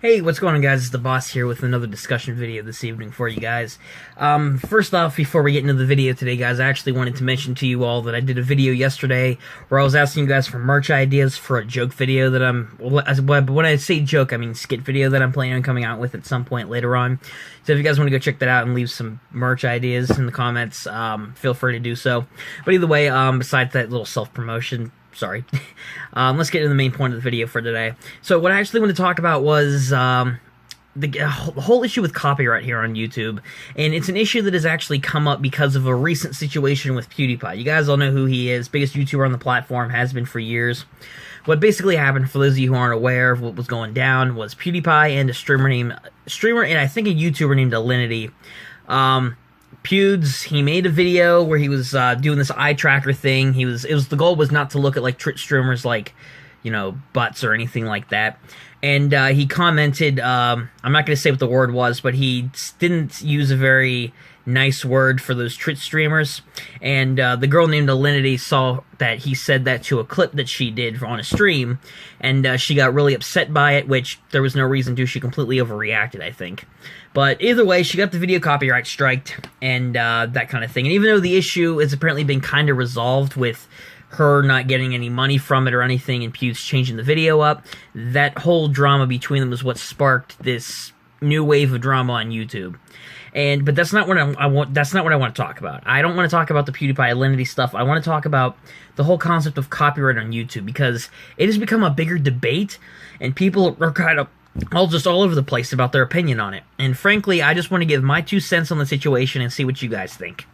Hey, what's going on, guys? It's the boss here with another discussion video this evening for you guys. First off, before we get into the video today, guys, I actually wanted to mention to you all that I did a video yesterday where I was asking you guys for merch ideas for a joke video that when I say joke, I mean skit video that I'm planning on coming out with at some point later on. So if you guys want to go check that out and leave some merch ideas in the comments, feel free to do so. But either way, besides that little self-promotion, sorry. Let's get to the main point of the video for today. So what I actually want to talk about was the whole issue with copyright here on YouTube. And it's an issue that has actually come up because of a recent situation with PewDiePie. You guys all know who he is. Biggest YouTuber on the platform, has been for years. What basically happened, for those of you who aren't aware of what was going down, was PewDiePie and a streamer and I think a YouTuber named Alinity. Pewds, he made a video where he was doing this eye tracker thing. The goal was not to look at like Twitch streamers like, you know, butts or anything like that. And he commented, I'm not going to say what the word was, but he didn't use a very nice word for those Twitch streamers. And the girl named Alinity saw that he said that to a clip that she did on a stream, and she got really upset by it, which there was no reason to. She completely overreacted, I think. But either way, she got the video copyright striked and that kind of thing. And even though the issue has apparently been kind of resolved with her not getting any money from it or anything, and Pewds changing the video up, that whole drama between them was what sparked this new wave of drama on YouTube. But that's not what I want. That's not what I want to talk about. I don't want to talk about the PewDiePie Alinity stuff. I want to talk about the whole concept of copyright on YouTube, because it has become a bigger debate, and people are kind of all over the place about their opinion on it. And frankly, I just want to give my 2 cents on the situation and see what you guys think.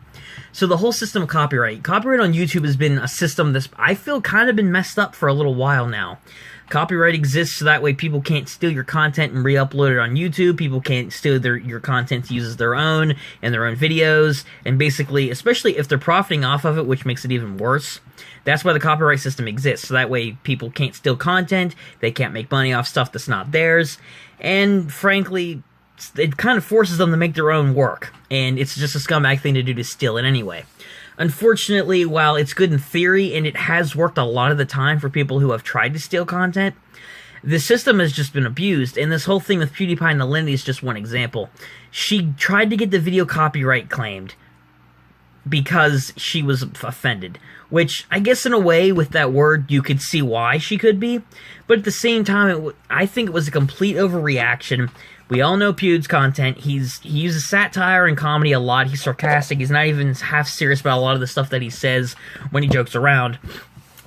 So the whole system of copyright on YouTube has been a system that's, I feel, kind of been messed up for a little while now. Copyright exists so that way people can't steal your content and re-upload it on YouTube. People can't steal your content to use as their own in their own videos. And basically, especially if they're profiting off of it, which makes it even worse. That's why the copyright system exists. So that way people can't steal content. They can't make money off stuff that's not theirs. And frankly, it kind of forces them to make their own work. And it's just a scumbag thing to do, to steal it anyway. Unfortunately, while it's good in theory, and it has worked a lot of the time for people who have tried to steal content, the system has just been abused, and this whole thing with PewDiePie and Alinity is just one example. She tried to get the video copyright claimed because she was offended, which I guess in a way, with that word, you could see why she could be, but at the same time, I think it was a complete overreaction. We all know Pewds' content. He uses satire and comedy a lot. He's sarcastic. He's not even half serious about a lot of the stuff that he says when he jokes around.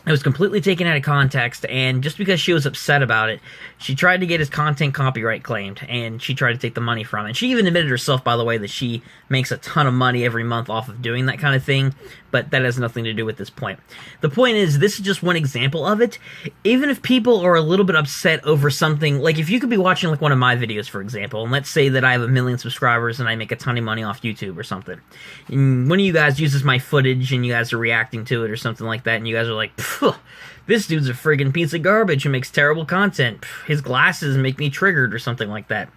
It was completely taken out of context, and just because she was upset about it, she tried to get his content copyright claimed, and she tried to take the money from it. And she even admitted herself, by the way, that she makes a ton of money every month off of doing that kind of thing, but that has nothing to do with this point. The point is, this is just one example of it. Even if people are a little bit upset over something, like if you could be watching like one of my videos, for example, and let's say that I have 1 million subscribers and I make a ton of money off YouTube or something, and one of you guys uses my footage and you guys are reacting to it or something like that, and you guys are like, this dude's a friggin' piece of garbage who makes terrible content. His glasses make me triggered or something like that.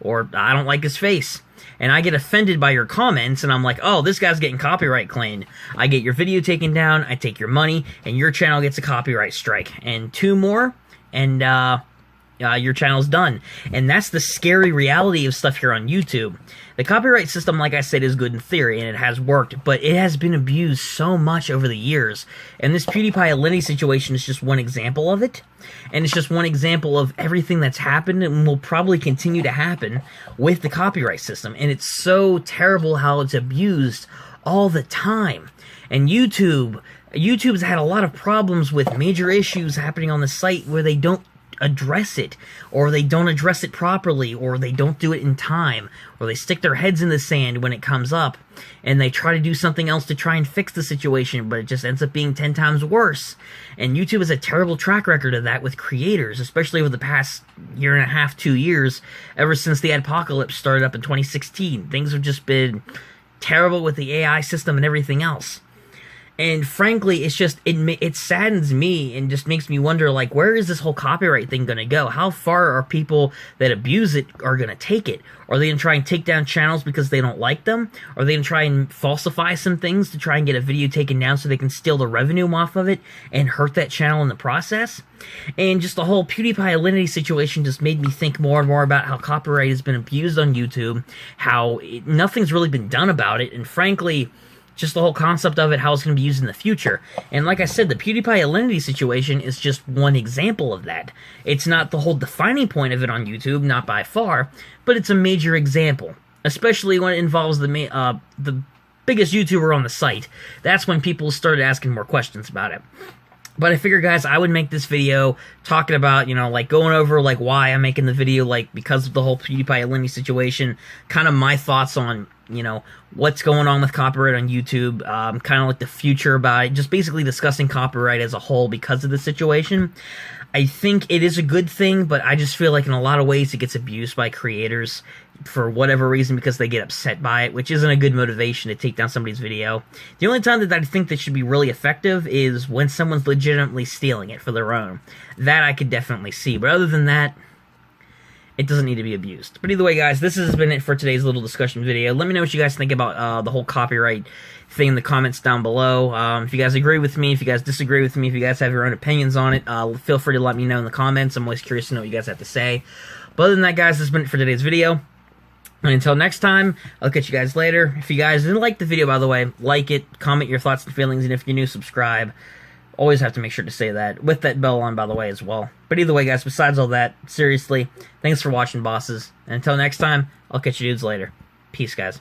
Or, I don't like his face. And I get offended by your comments, and I'm like, oh, this guy's getting copyright claimed. I get your video taken down, I take your money, and your channel gets a copyright strike. And 2 more, and your channel's done. And that's the scary reality of stuff here on YouTube. The copyright system, like I said, is good in theory, and it has worked, but it has been abused so much over the years. And this PewDiePie Alinity situation is just one example of it. And it's just one example of everything that's happened and will probably continue to happen with the copyright system. And it's so terrible how it's abused all the time. And YouTube's had a lot of problems with major issues happening on the site where they don't address it, or they don't address it properly, or they don't do it in time, or they stick their heads in the sand when it comes up, and they try to do something else to try and fix the situation, but it just ends up being 10 times worse. And YouTube has a terrible track record of that with creators, especially over the past 1.5 to 2 years, ever since the adpocalypse started up in 2016. Things have just been terrible with the AI system and everything else. And frankly, it's just, it saddens me and just makes me wonder, like, where is this whole copyright thing going to go? How far are people that abuse it are going to take it? Are they going to try and take down channels because they don't like them? Are they going to try and falsify some things to try and get a video taken down so they can steal the revenue off of it and hurt that channel in the process? And just the whole PewDiePie Alinity situation just made me think more and more about how copyright has been abused on YouTube, how nothing's really been done about it, and frankly, just the whole concept of it, how it's going to be used in the future. And like I said, the PewDiePie Alinity situation is just one example of that. It's not the whole defining point of it on YouTube, not by far, but it's a major example, especially when it involves the biggest YouTuber on the site. That's when people started asking more questions about it. But I figured, guys, I would make this video talking about, you know, like going over like why I'm making the video, like because of the whole PewDiePie Alinity situation, kind of my thoughts on, you know, what's going on with copyright on YouTube, kind of like the future about it, just basically discussing copyright as a whole because of the situation. I think it is a good thing, but I just feel like in a lot of ways it gets abused by creators for whatever reason because they get upset by it, which isn't a good motivation to take down somebody's video. The only time that I think that should be really effective is when someone's legitimately stealing it for their own. That I could definitely see, but other than that, it doesn't need to be abused. But either way, guys, this has been it for today's little discussion video. Let me know what you guys think about the whole copyright thing in the comments down below. If you guys agree with me, if you guys disagree with me, if you guys have your own opinions on it, feel free to let me know in the comments. I'm always curious to know what you guys have to say. But other than that, guys, this has been it for today's video. And until next time, I'll catch you guys later. If you guys didn't like the video, by the way, like it, comment your thoughts and feelings, and if you're new, subscribe. Always have to make sure to say that, with that bell on, by the way, as well. But either way, guys, besides all that, seriously, thanks for watching, bosses. And until next time, I'll catch you dudes later. Peace, guys.